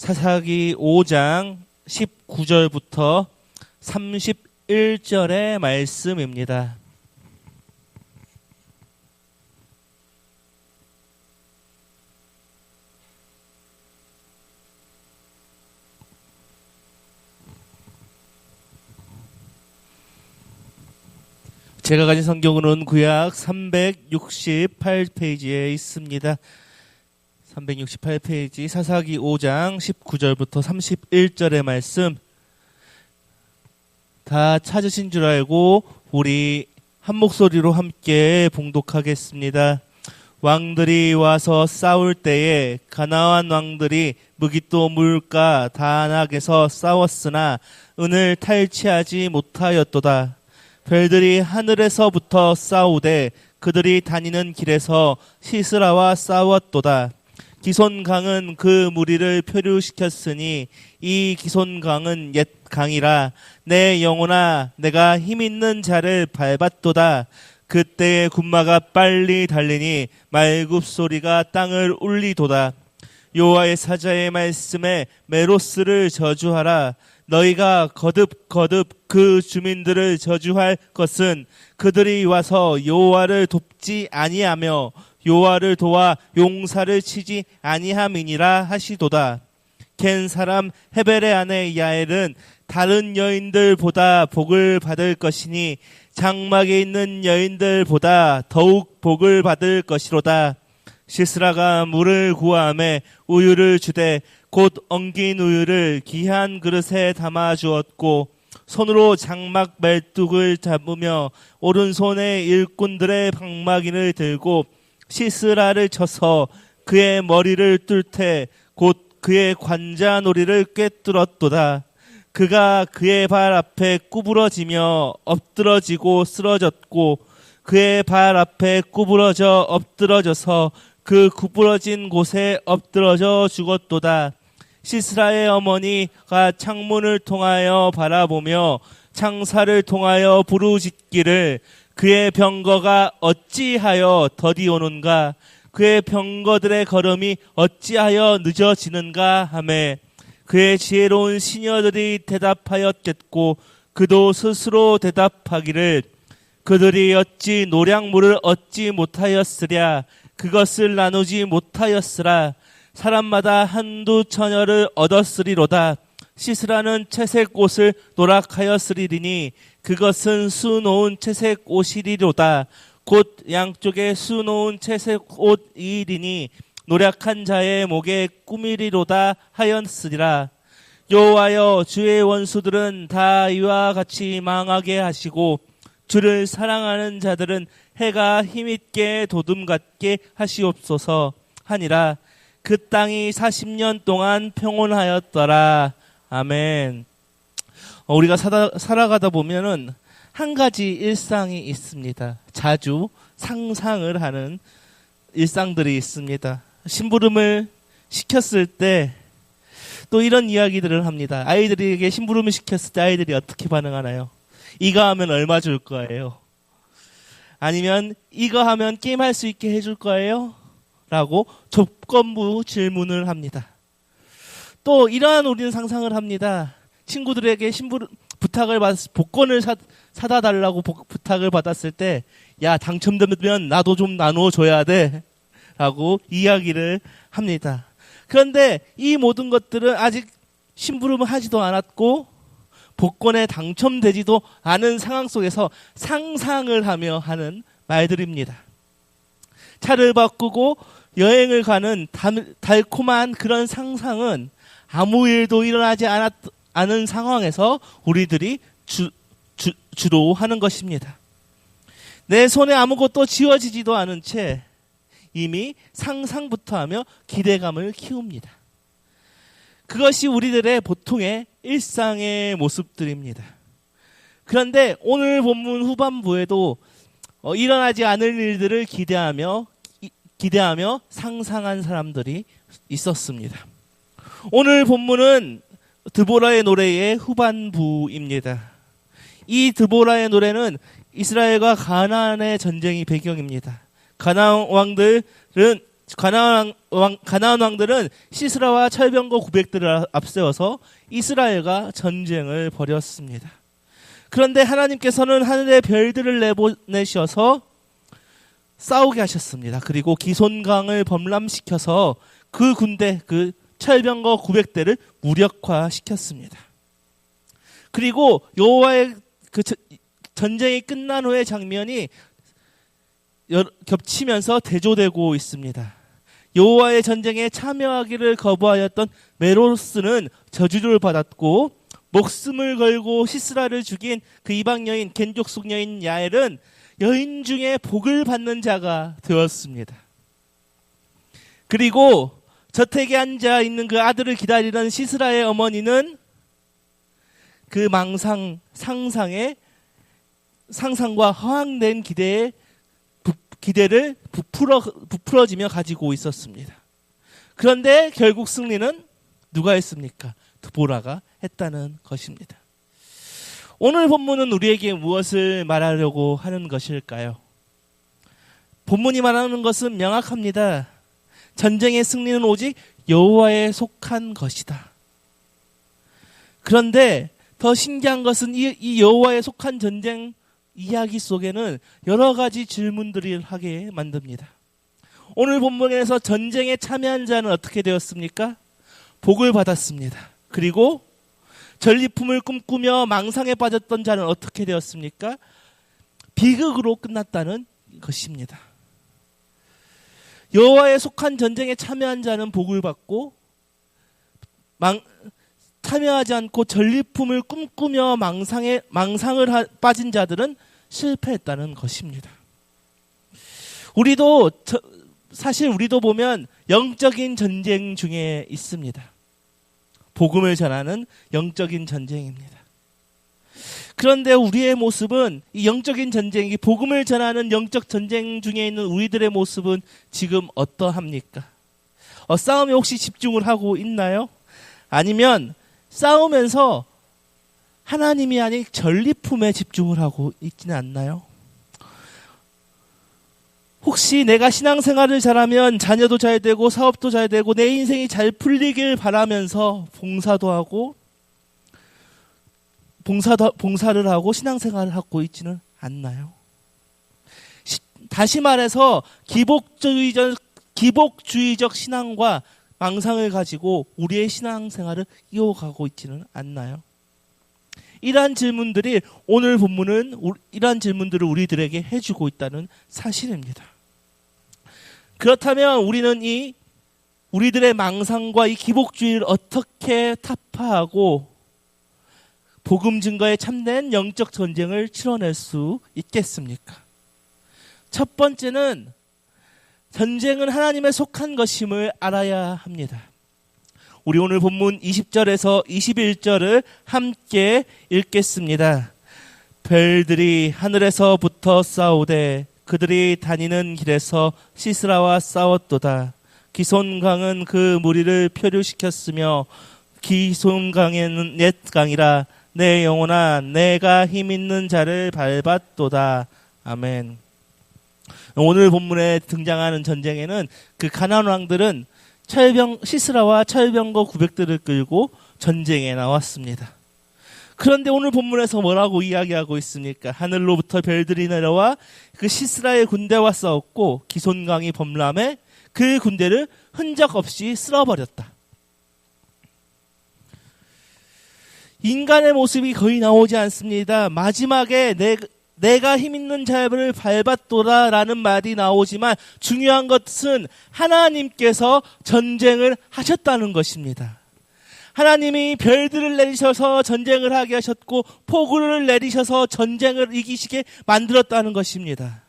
사사기 5장 19절부터 31절의 말씀입니다. 제가 가진 성경은 구약 368페이지에 있습니다. 368페이지 사사기 5장 19절부터 31절의 말씀 다 찾으신 줄 알고 우리 한 목소리로 함께 봉독하겠습니다. 왕들이 와서 싸울 때에 가나안 왕들이 무깃도 물가 다낙에서 싸웠으나 은을 탈취하지 못하였도다. 별들이 하늘에서부터 싸우되 그들이 다니는 길에서 시스라와 싸웠도다. 기손강은 그 무리를 표류시켰으니 이 기손강은 옛 강이라. 내 영혼아 내가 힘있는 자를 밟았도다. 그때의 군마가 빨리 달리니 말굽소리가 땅을 울리도다. 여호와의 사자의 말씀에 메로스를 저주하라. 너희가 거듭 그 주민들을 저주할 것은 그들이 와서 여호와를 돕지 아니하며 여호와를 도와 용사를 치지 아니함이니라 하시도다. 겐 사람 헤벨의 아내 야엘은 다른 여인들보다 복을 받을 것이니 장막에 있는 여인들보다 더욱 복을 받을 것이로다. 시스라가 물을 구하매 우유를 주되 곧 엉긴 우유를 귀한 그릇에 담아 주었고 손으로 장막 말뚝을 잡으며 오른손에 일꾼들의 방마기를 들고 시스라를 쳐서 그의 머리를 뚫되 곧 그의 관자놀이를 꿰뚫었도다. 그가 그의 발 앞에 구부러지며 엎드러지고 쓰러졌고 그의 발 앞에 구부러져 엎드러져서 그 구부러진 곳에 엎드러져 죽었도다. 시스라의 어머니가 창문을 통하여 바라보며 창사를 통하여 부르짖기를 그의 병거가 어찌하여 더디 오는가, 그의 병거들의 걸음이 어찌하여 늦어지는가 하매 그의 지혜로운 시녀들이 대답하였겠고 그도 스스로 대답하기를 그들이 어찌 노량물을 얻지 못하였으랴. 그것을 나누지 못하였으라. 사람마다 한두 처녀를 얻었으리로다. 시스라는 채색 옷을 노락하였으리니 그것은 수놓은 채색 옷이리로다. 곧 양쪽에 수놓은 채색 옷이리니 노력한 자의 목에 꾸미리로다 하였으리라. 여호와여 주의 원수들은 다 이와 같이 망하게 하시고 주를 사랑하는 자들은 해가 힘있게 도둠같게 하시옵소서 하니라. 그 땅이 40년 동안 평온하였더라. 아멘. 우리가 살아가다 보면은 한 가지 일상이 있습니다. 자주 상상을 하는 일상들이 있습니다. 심부름을 시켰을 때 또 이런 이야기들을 합니다. 아이들에게 심부름을 시켰을 때 아이들이 어떻게 반응하나요? 이거 하면 얼마 줄 거예요? 아니면 이거 하면 게임할 수 있게 해줄 거예요? 라고 조건부 질문을 합니다. 또 이러한 우리는 상상을 합니다. 친구들에게 복권을 사다 달라고 부탁을 받았을 때, 야, 당첨되면 나도 좀 나누어줘야 돼. 라고 이야기를 합니다. 그런데 이 모든 것들은 아직 심부름을 하지도 않았고, 복권에 당첨되지도 않은 상황 속에서 상상을 하며 하는 말들입니다. 차를 바꾸고 여행을 가는 달콤한 그런 상상은 아무 일도 일어나지 않은 상황에서 우리들이 주로 하는 것입니다. 내 손에 아무것도 쥐어지지도 않은 채 이미 상상부터 하며 기대감을 키웁니다. 그것이 우리들의 보통의 일상의 모습들입니다. 그런데 오늘 본문 후반부에도 일어나지 않을 일들을 기대하며 상상한 사람들이 있었습니다. 오늘 본문은 드보라의 노래의 후반부입니다. 이 드보라의 노래는 이스라엘과 가나안의 전쟁이 배경입니다. 가나안 왕들은 가나안 왕들은 시스라와 철병거 900대를 앞세워서 이스라엘과 전쟁을 벌였습니다. 그런데 하나님께서는 하늘의 별들을 내보내셔서 싸우게 하셨습니다. 그리고 기손강을 범람시켜서 그 군대, 그 철병거 900대를 무력화시켰습니다. 그리고 여호와의 그 전쟁이 끝난 후의 장면이 겹치면서 대조되고 있습니다. 여호와의 전쟁에 참여하기를 거부하였던 메로스는 저주를 받았고, 목숨을 걸고 시스라를 죽인 그 이방 여인 겐족속 여인 야엘은 여인 중에 복을 받는 자가 되었습니다. 그리고 저택에 앉아 있는 그 아들을 기다리는 시스라의 어머니는 그 상상과 허황된 기대를 부풀어지며 가지고 있었습니다. 그런데 결국 승리는 누가 했습니까? 드보라가 했다는 것입니다. 오늘 본문은 우리에게 무엇을 말하려고 하는 것일까요? 본문이 말하는 것은 명확합니다. 전쟁의 승리는 오직 여호와에 속한 것이다. 그런데 더 신기한 것은 이 여호와에 속한 전쟁 이야기 속에는 여러 가지 질문들을 하게 만듭니다. 오늘 본문에서 전쟁에 참여한 자는 어떻게 되었습니까? 복을 받았습니다. 그리고 전리품을 꿈꾸며 망상에 빠졌던 자는 어떻게 되었습니까? 비극으로 끝났다는 것입니다. 여호와에 속한 전쟁에 참여한 자는 복을 받고, 참여하지 않고 전리품을 꿈꾸며 망상을 빠진 자들은 실패했다는 것입니다. 사실 우리도 보면 영적인 전쟁 중에 있습니다. 복음을 전하는 영적인 전쟁입니다. 그런데 우리의 모습은 이 영적인 전쟁, 이 복음을 전하는 영적 전쟁 중에 있는 우리들의 모습은 지금 어떠합니까? 싸움에 혹시 집중을 하고 있나요? 아니면 싸우면서 하나님이 아닌 전리품에 집중을 하고 있지는 않나요? 혹시 내가 신앙생활을 잘하면 자녀도 잘 되고 사업도 잘 되고 내 인생이 잘 풀리길 바라면서 봉사도 하고 봉사를 하고 신앙생활을 하고 있지는 않나요? 다시 말해서 기복주의적 신앙과 망상을 가지고 우리의 신앙생활을 이어가고 있지는 않나요? 이러한 질문들이 오늘 본문은 이러한 질문들을 우리들에게 해주고 있다는 사실입니다. 그렇다면 우리는 우리들의 망상과 이 기복주의를 어떻게 타파하고 복음 증거에 참된 영적 전쟁을 치러낼 수 있겠습니까? 첫 번째는 전쟁은 하나님에 속한 것임을 알아야 합니다. 우리 오늘 본문 20절에서 21절을 함께 읽겠습니다. 별들이 하늘에서부터 싸우되 그들이 다니는 길에서 시스라와 싸웠도다. 기손강은 그 무리를 표류시켰으며 기손강에는 옛 강이라 내 영혼아 내가 힘있는 자를 밟았도다. 아멘. 오늘 본문에 등장하는 전쟁에는 그 가나안 왕들은 시스라와 철병거 900대를 끌고 전쟁에 나왔습니다. 그런데 오늘 본문에서 뭐라고 이야기하고 있습니까? 하늘로부터 별들이 내려와 그 시스라의 군대와 싸웠고 기손강이 범람해 그 군대를 흔적 없이 쓸어버렸다. 인간의 모습이 거의 나오지 않습니다. 마지막에 내가 힘있는 자를 밟았도다라는 말이 나오지만 중요한 것은 하나님께서 전쟁을 하셨다는 것입니다. 하나님이 별들을 내리셔서 전쟁을 하게 하셨고 폭우를 내리셔서 전쟁을 이기시게 만들었다는 것입니다.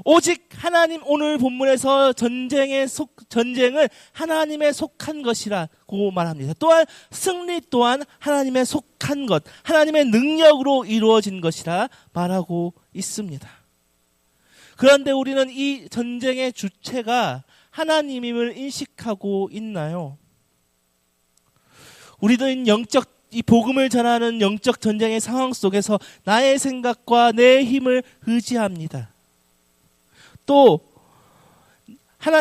오직 하나님, 오늘 본문에서 전쟁은 하나님에 속한 것이라고 말합니다. 또한 승리 또한 하나님에 속한 것, 하나님의 능력으로 이루어진 것이라 말하고 있습니다. 그런데 우리는 이 전쟁의 주체가 하나님임을 인식하고 있나요? 우리는 이 복음을 전하는 영적 전쟁의 상황 속에서 나의 생각과 내 힘을 의지합니다. 또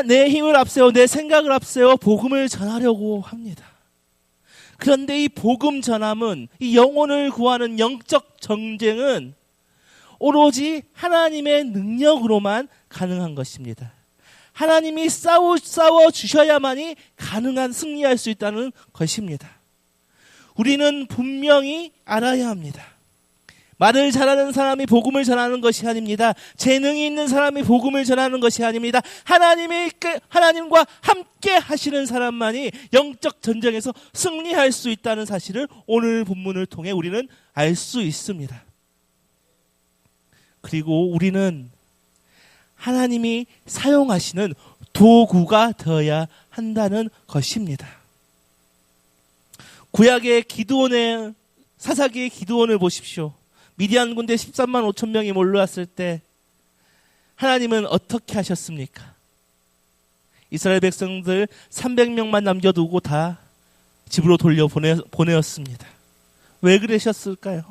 내 힘을 앞세워 내 생각을 앞세워 복음을 전하려고 합니다. 그런데 이 복음 전함은, 이 영혼을 구하는 영적 전쟁은 오로지 하나님의 능력으로만 가능한 것입니다. 하나님이 싸워 주셔야만이 가능한, 승리할 수 있다는 것입니다. 우리는 분명히 알아야 합니다. 말을 잘하는 사람이 복음을 전하는 것이 아닙니다. 재능이 있는 사람이 복음을 전하는 것이 아닙니다. 하나님과 함께 하시는 사람만이 영적 전쟁에서 승리할 수 있다는 사실을 오늘 본문을 통해 우리는 알 수 있습니다. 그리고 우리는 하나님이 사용하시는 도구가 되어야 한다는 것입니다. 구약의 기드온의, 사사기의 기드온을 보십시오. 미디안 군대 13만 5천 명이 몰려왔을 때 하나님은 어떻게 하셨습니까? 이스라엘 백성들 300명만 남겨두고 다 집으로 보내었습니다. 왜 그러셨을까요?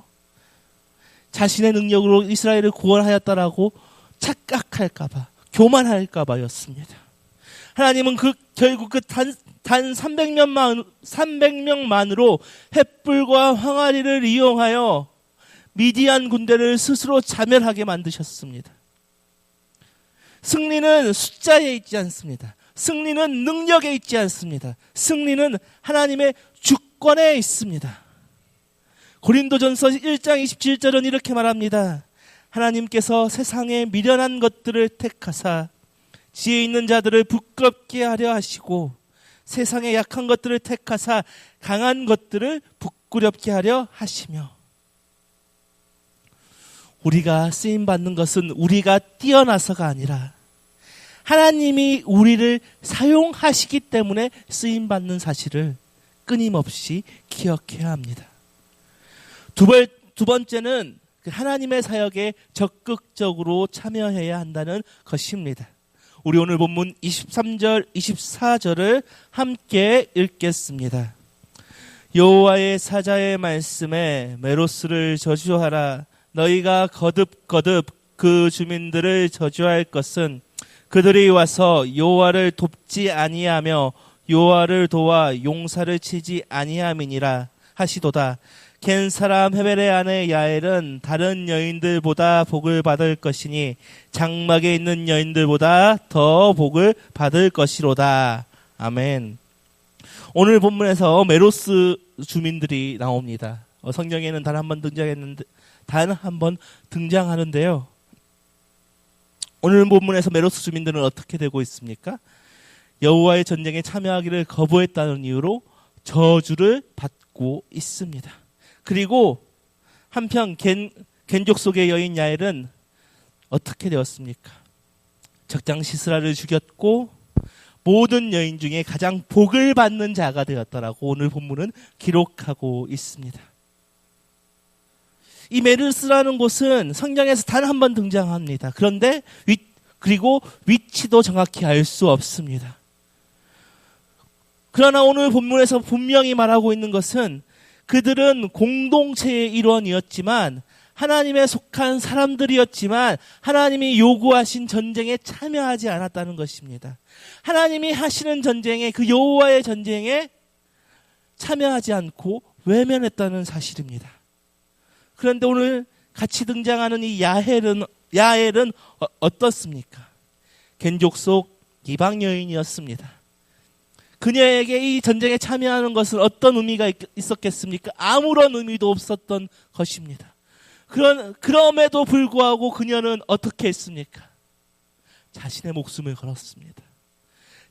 자신의 능력으로 이스라엘을 구원하였다라고 착각할까봐, 교만할까봐였습니다. 하나님은 결국 단 300명만으로 횃불과 항아리를 이용하여 미디안 군대를 스스로 자멸하게 만드셨습니다. 승리는 숫자에 있지 않습니다. 승리는 능력에 있지 않습니다. 승리는 하나님의 주권에 있습니다. 고린도전서 1장 27절은 이렇게 말합니다. 하나님께서 세상에 미련한 것들을 택하사 지혜 있는 자들을 부끄럽게 하려 하시고 세상에 약한 것들을 택하사 강한 것들을 부끄럽게 하려 하시며, 우리가 쓰임받는 것은 우리가 뛰어나서가 아니라 하나님이 우리를 사용하시기 때문에 쓰임받는 사실을 끊임없이 기억해야 합니다. 두 번째는 하나님의 사역에 적극적으로 참여해야 한다는 것입니다. 우리 오늘 본문 23절, 24절을 함께 읽겠습니다. 여호와의 사자의 말씀에 메로스를 저주하라. 너희가 거듭거듭 그 주민들을 저주할 것은 그들이 와서 여호와를 돕지 아니하며 여호와를 도와 용사를 치지 아니함이니라 하시도다. 겐 사람 헤벨의 아내 야엘은 다른 여인들보다 복을 받을 것이니 장막에 있는 여인들보다 더 복을 받을 것이로다. 아멘. 오늘 본문에서 메로스 주민들이 나옵니다. 성경에는 단 한 번 등장하는데요. 오늘 본문에서 메로스 주민들은 어떻게 되고 있습니까? 여호와의 전쟁에 참여하기를 거부했다는 이유로 저주를 받고 있습니다. 그리고 한편 겐족 속의 여인 야엘은 어떻게 되었습니까? 적장 시스라를 죽였고 모든 여인 중에 가장 복을 받는 자가 되었다라고 오늘 본문은 기록하고 있습니다. 이 메르스라는 곳은 성경에서 단 한 번 등장합니다. 그런데 그리고 위치도 정확히 알 수 없습니다. 그러나 오늘 본문에서 분명히 말하고 있는 것은 그들은 공동체의 일원이었지만, 하나님에 속한 사람들이었지만 하나님이 요구하신 전쟁에 참여하지 않았다는 것입니다. 하나님이 하시는 전쟁에, 그 여호와의 전쟁에 참여하지 않고 외면했다는 사실입니다. 그런데 오늘 같이 등장하는 이 야엘은 어떻습니까? 겐족 속 이방 여인이었습니다. 그녀에게 이 전쟁에 참여하는 것은 어떤 의미가 있었겠습니까? 아무런 의미도 없었던 것입니다. 그럼에도 불구하고 그녀는 어떻게 했습니까? 자신의 목숨을 걸었습니다.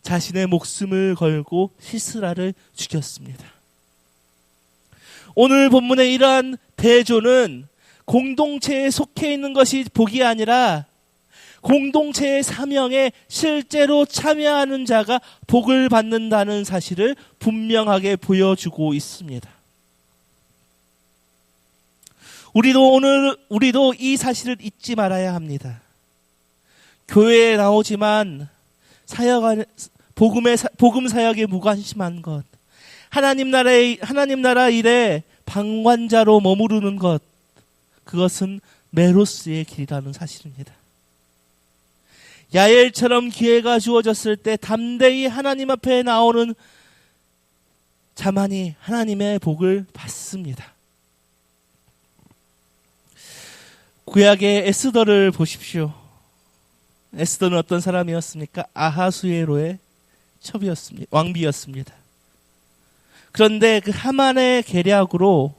자신의 목숨을 걸고 시스라를 죽였습니다. 오늘 본문의 이러한 대조는 공동체에 속해 있는 것이 복이 아니라 공동체의 사명에 실제로 참여하는 자가 복을 받는다는 사실을 분명하게 보여주고 있습니다. 우리도 이 사실을 잊지 말아야 합니다. 교회에 나오지만 복음 사역에 무관심한 것, 하나님 나라 일에 방관자로 머무르는 것, 그것은 메로스의 길이라는 사실입니다. 야엘처럼 기회가 주어졌을 때 담대히 하나님 앞에 나오는 자만이 하나님의 복을 받습니다. 구약의 에스더를 보십시오. 에스더는 어떤 사람이었습니까? 아하수에로의 첩이었습니다. 왕비였습니다. 그런데 그 하만의 계략으로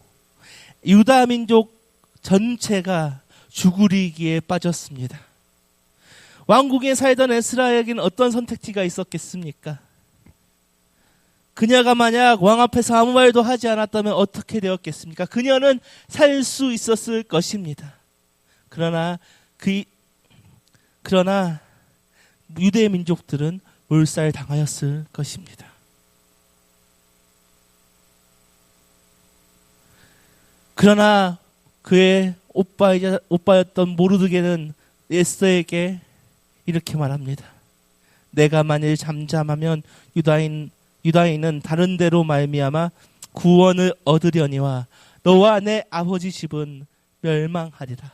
유다 민족 전체가 죽으리기에 빠졌습니다. 왕국에 살던 에스라에게는 어떤 선택지가 있었겠습니까? 그녀가 만약 왕 앞에서 아무 말도 하지 않았다면 어떻게 되었겠습니까? 그녀는 살 수 있었을 것입니다. 그러나 유대 민족들은 몰살당하였을 것입니다. 그러나 그의 오빠였던 모르드게는 에스더에게 이렇게 말합니다. 내가 만일 잠잠하면 유다인은 다른 데로 말미암아 구원을 얻으려니와 너와 내 아버지 집은 멸망하리라.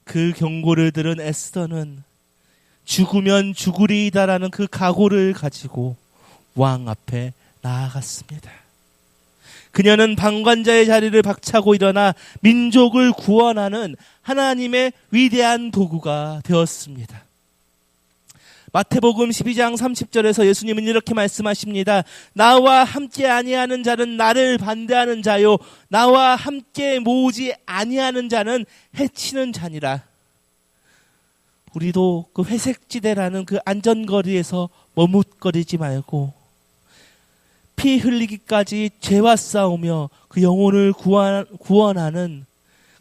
그 경고를 들은 에스더는 죽으면 죽으리이다라는 그 각오를 가지고 왕 앞에 나아갔습니다. 그녀는 방관자의 자리를 박차고 일어나 민족을 구원하는 하나님의 위대한 도구가 되었습니다. 마태복음 12장 30절에서 예수님은 이렇게 말씀하십니다. 나와 함께 아니하는 자는 나를 반대하는 자요 나와 함께 모으지 아니하는 자는 해치는 자니라. 우리도 그 회색지대라는 그 안전거리에서 머뭇거리지 말고 피 흘리기까지 죄와 싸우며 그 영혼을 구원하는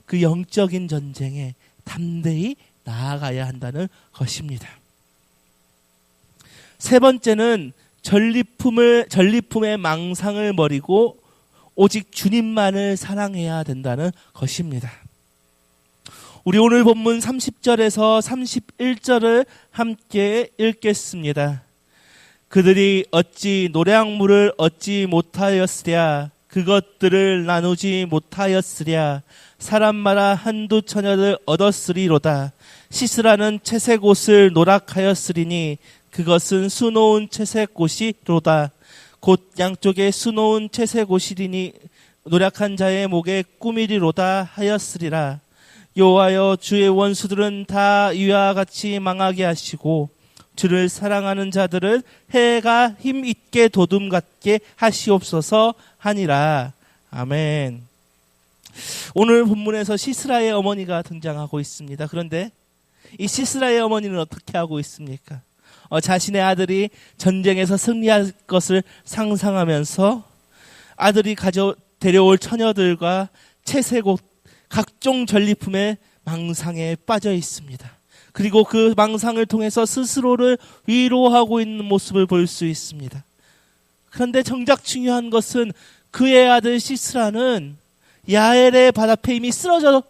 그 영적인 전쟁에 담대히 나아가야 한다는 것입니다. 세 번째는 전리품의 망상을 버리고 오직 주님만을 사랑해야 된다는 것입니다. 우리 오늘 본문 30절에서 31절을 함께 읽겠습니다. 그들이 어찌 노량물을 얻지 못하였으랴 그것들을 나누지 못하였으랴 사람마다 한두 처녀를 얻었으리로다. 씻으라는 채색 옷을 노락하였으리니 그것은 수놓은 채색 옷이로다. 곧 양쪽에 수놓은 채색 옷이리니 노력한 자의 목에 꾸미리로다 하였으리라. 여호와여 주의 원수들은 다 이와 같이 망하게 하시고 주를 사랑하는 자들을 해가 힘있게 도둠같게 하시옵소서 하니라. 아멘. 오늘 본문에서 시스라의 어머니가 등장하고 있습니다. 그런데 이 시스라의 어머니는 어떻게 하고 있습니까? 자신의 아들이 전쟁에서 승리할 것을 상상하면서 아들이 데려올 처녀들과 채색옷, 각종 전리품의 망상에 빠져 있습니다. 그리고 그 망상을 통해서 스스로를 위로하고 있는 모습을 볼 수 있습니다. 그런데 정작 중요한 것은 그의 아들 시스라는 야엘의 발 앞에 이미 쓰러져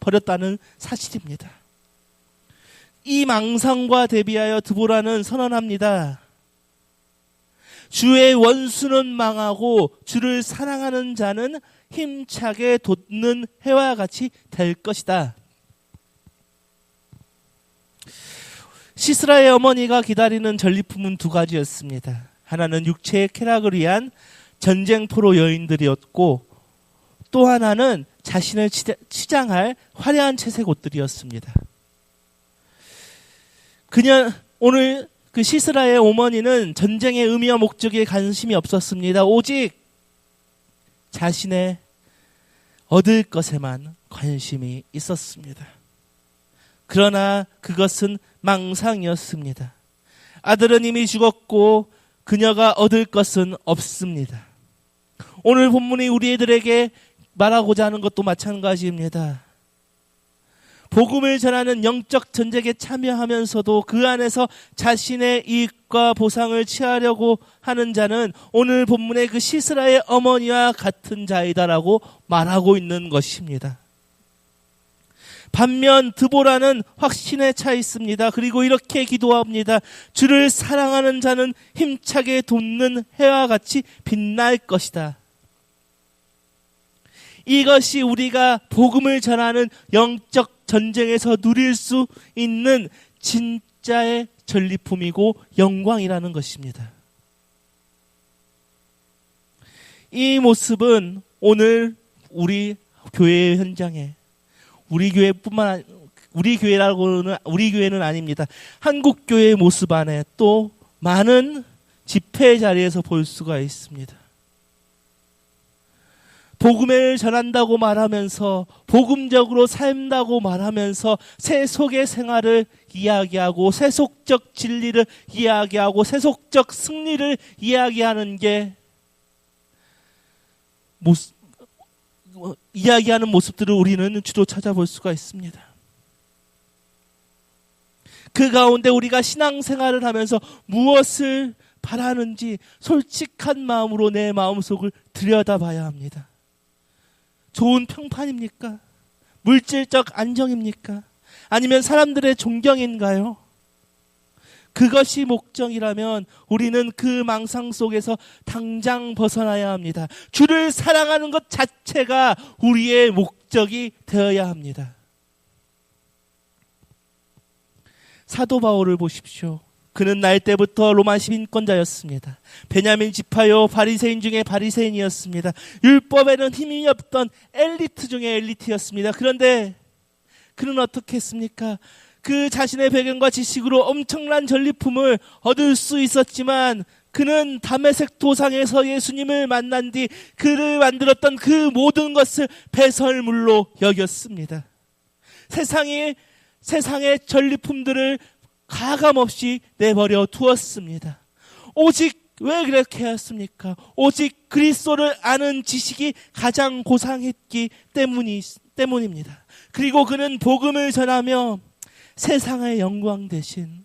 버렸다는 사실입니다. 이 망상과 대비하여 드보라는 선언합니다. 주의 원수는 망하고 주를 사랑하는 자는 힘차게 돋는 해와 같이 될 것이다. 시스라의 어머니가 기다리는 전리품은 두 가지였습니다. 하나는 육체의 쾌락을 위한 전쟁포로 여인들이었고 또 하나는 자신을 치장할 화려한 채색 옷들이었습니다. 오늘 그 시스라의 어머니는 전쟁의 의미와 목적에 관심이 없었습니다. 오직 자신의 얻을 것에만 관심이 있었습니다. 그러나 그것은 망상이었습니다. 아들은 이미 죽었고 그녀가 얻을 것은 없습니다. 오늘 본문이 우리들에게 말하고자 하는 것도 마찬가지입니다. 복음을 전하는 영적 전쟁에 참여하면서도 그 안에서 자신의 이익과 보상을 취하려고 하는 자는 오늘 본문의 그 시스라의 어머니와 같은 자이다라고 말하고 있는 것입니다. 반면 드보라는 확신에 차 있습니다. 그리고 이렇게 기도합니다. 주를 사랑하는 자는 힘차게 돋는 해와 같이 빛날 것이다. 이것이 우리가 복음을 전하는 영적 전쟁에서 누릴 수 있는 진짜의 전리품이고 영광이라는 것입니다. 이 모습은 오늘 우리 교회 현장에 우리 교회는 아닙니다. 한국 교회의 모습 안에 또 많은 집회 자리에서 볼 수가 있습니다. 복음을 전한다고 말하면서 복음적으로 산다고 말하면서 세속의 생활을 이야기하고 세속적 진리를 이야기하고 세속적 승리를 이야기하는 게 이야기하는 모습들을 우리는 주로 찾아볼 수가 있습니다. 그 가운데 우리가 신앙생활을 하면서 무엇을 바라는지 솔직한 마음으로 내 마음속을 들여다봐야 합니다. 좋은 평판입니까? 물질적 안정입니까? 아니면 사람들의 존경인가요? 그것이 목적이라면 우리는 그 망상 속에서 당장 벗어나야 합니다. 주를 사랑하는 것 자체가 우리의 목적이 되어야 합니다. 사도 바울을 보십시오. 그는 날 때부터 로마 시민권자였습니다. 베냐민 지파요 바리새인 중에 바리새인이었습니다. 율법에는 힘이 없던 엘리트 중에 엘리트였습니다. 그런데 그는 어떻게 했습니까? 그 자신의 배경과 지식으로 엄청난 전리품을 얻을 수 있었지만 그는 다메섹 도상에서 예수님을 만난 뒤 그를 만들었던 그 모든 것을 배설물로 여겼습니다. 세상의 전리품들을 가감없이 내버려 두었습니다. 오직 왜 그렇게 했습니까? 오직 그리스도를 아는 지식이 가장 고상했기 때문입니다. 그리고 그는 복음을 전하며 세상의 영광 대신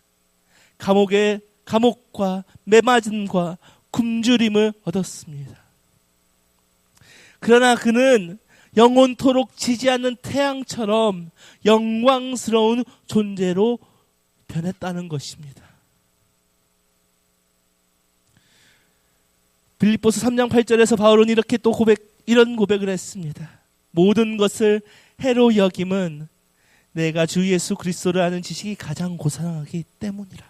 감옥과 매맞음과 굶주림을 얻었습니다. 그러나 그는 영원토록 지지 않는 태양처럼 영광스러운 존재로 변했다는 것입니다. 빌립보서 3장 8절에서 바울은 이런 고백을 했습니다. 모든 것을 해로 여김은 내가 주 예수 그리스도를 아는 지식이 가장 고상하기 때문이라.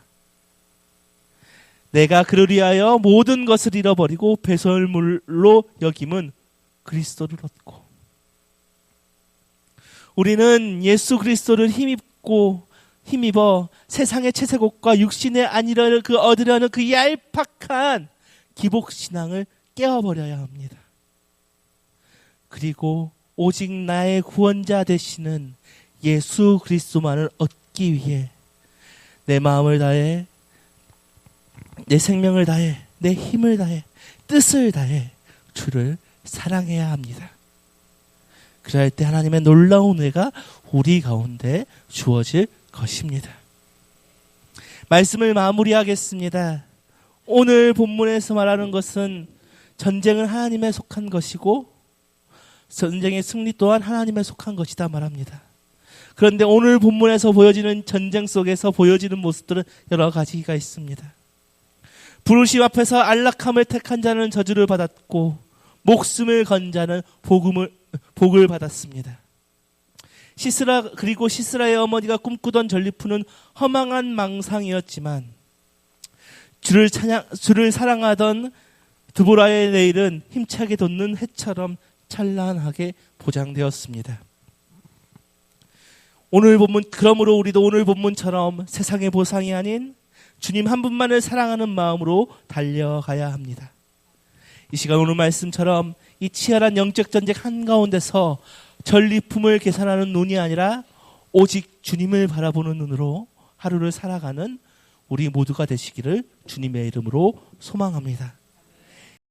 내가 그를 위하여 모든 것을 잃어버리고 배설물로 여김은 그리스도를 얻고. 우리는 예수 그리스도를 힘입어 세상의 채색옷과 육신의 안위를 얻으려는 그 얄팍한 기복신앙을 깨워버려야 합니다. 그리고 오직 나의 구원자 되시는 예수 그리스도만을 얻기 위해 내 마음을 다해, 내 생명을 다해, 내 힘을 다해, 뜻을 다해 주를 사랑해야 합니다. 그럴 때 하나님의 놀라운 은혜가 우리 가운데 주어질 것입니다. 말씀을 마무리하겠습니다. 오늘 본문에서 말하는 것은 전쟁은 하나님에 속한 것이고 전쟁의 승리 또한 하나님에 속한 것이다 말합니다. 그런데 오늘 본문에서 보여지는 전쟁 속에서 보여지는 모습들은 여러 가지가 있습니다. 부르심 앞에서 안락함을 택한 자는 저주를 받았고 목숨을 건 자는 복을 받았습니다. 그리고 시스라의 어머니가 꿈꾸던 전리품은 허망한 망상이었지만 주를 사랑하던 드보라의 내일은 힘차게 돋는 해처럼 찬란하게 보장되었습니다. 그러므로 우리도 오늘 본문처럼 세상의 보상이 아닌 주님 한 분만을 사랑하는 마음으로 달려가야 합니다. 이 시간 오늘 말씀처럼 이 치열한 영적 전쟁 한가운데서 전리품을 계산하는 눈이 아니라 오직 주님을 바라보는 눈으로 하루를 살아가는 우리 모두가 되시기를 주님의 이름으로 소망합니다.